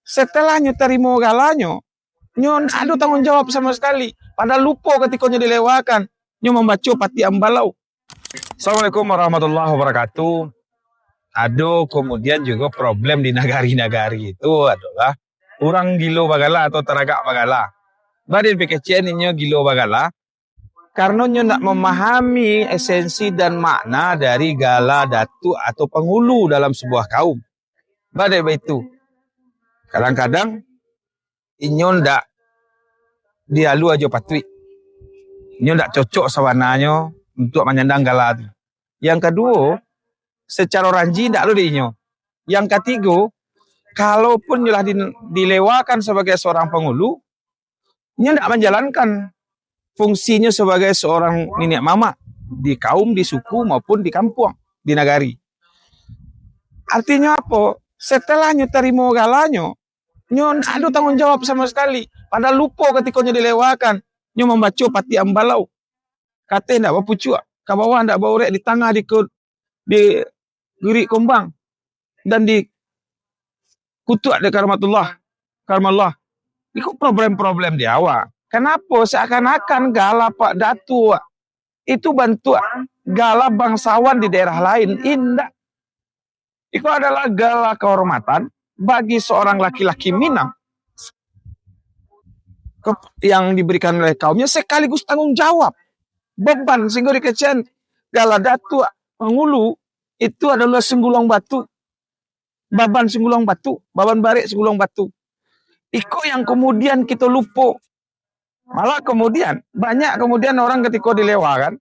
Setelah nyo terima galanyo, nyo ada tanggung jawab sama sekali. Padahal lupa ketika nyo dilewakan, nyo membaca pati ambalau. Assalamualaikum warahmatullahi wabarakatuh. Ada kemudian juga problem di nagari-nagari itu adalah orang gilo bagala atau teragak bagala. Badin PKCN nyo gilo bagala karena nyo nak memahami esensi dan makna dari gala, datu atau penghulu dalam sebuah kaum. Badai itu. Kadang-kadang inyo ndak dialu aja patui. Inyo ndak cocok sawananya untuk menyandang gala itu. Yang kedua, secara ranji ndak lu di inyo. Yang ketiga, kalaupun nyolah dilewakan sebagai seorang penghulu, inyo ndak menjalankan fungsinya sebagai seorang nenek mama di kaum, di suku maupun di kampung, di nagari. Artinya apa? Setelah nyo terima galanyo, nyo ada tanggung jawab sama sekali. Padahal lupa ketika nyo dilewakan, nyo membaca pati ambalau. Kata ndak bapucuk, ke bawah ndak baurek, di tengah di geri kombang dan di kutuk di karmatullah. Itu problem-problem di awal. Kenapa seakan-akan gala Pak Datu itu bantu gala bangsawan di daerah lain? Indah. Itu adalah gala kehormatan bagi seorang laki-laki Minang yang diberikan oleh kaumnya sekaligus tanggung jawab. Beban sehingga dikecen gala Datu Penghulu itu adalah senggulong batu. Baban senggulong batu, baban barik senggulong batu. Iko yang kemudian kita lupa. Malah kemudian, banyak kemudian orang ketika dilewakan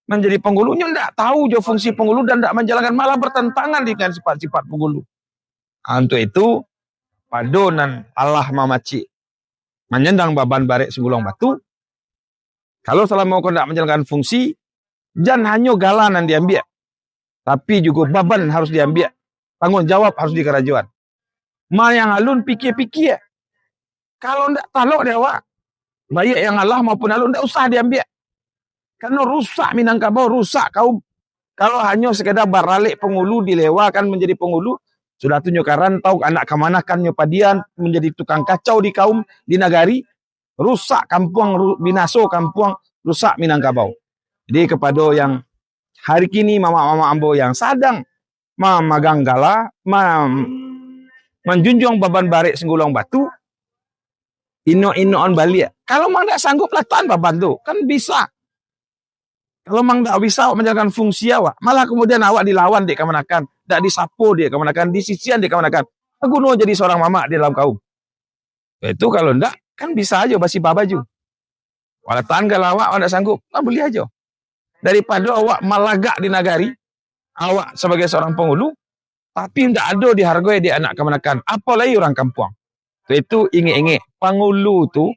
menjadi penghulunya tidak tahu jo fungsi penghulu dan tidak menjalankan, malah bertentangan dengan sifat-sifat penghulu. Untuk itu, padonan Allah mamaci menyendang baban barik segulung batu. Kalau selama kau tidak menjalankan fungsi, jangan hanya galanan diambil, tapi juga baban harus diambil. Tanggung jawab harus di kerajaan. Ma yang alun pikir-pikir. Kalau tidak talok dewa, baik yang Allah maupun alun tidak usah diambil. Karena rusak Minangkabau, rusak kaum. Kalau hanya sekedar baralik penghulu dilewakan menjadi penghulu, sudah tunjuk rantau anak kemanakan nyopadian menjadi tukang kacau di kaum, di nagari, rusak kampung, binaso kampung, rusak Minangkabau. Jadi kepada yang hari kini mama-mama ambo yang sadang memagang gala, menjunjung baban barik senggulong batu, ino-inoan balik. Kalau mang tidak sanggup latan baban tu, kan bisa. Kalau mang tidak bisa menjalankan fungsi awak, malah kemudian awak dilawan dia kemanakan, tidak disapu dia kemanakan, disisian dia kemanakan. Guna jadi seorang mama di dalam kaum. Itu kalau tidak, kan bisa aja basi babaju. Walau tanggal awak tidak sanggup, beli aja. Daripada awak malagak di nagari, awak sebagai seorang penghulu, tapi tidak ada dihargai di anak kemanakan. Apalagi orang kampung. Itu ingat-ingat, penghulu tu,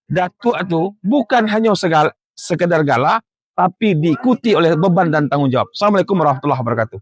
datuk tu, bukan hanya sekedar gala, tapi diikuti oleh beban dan tanggung jawab. Assalamualaikum warahmatullahi wabarakatuh.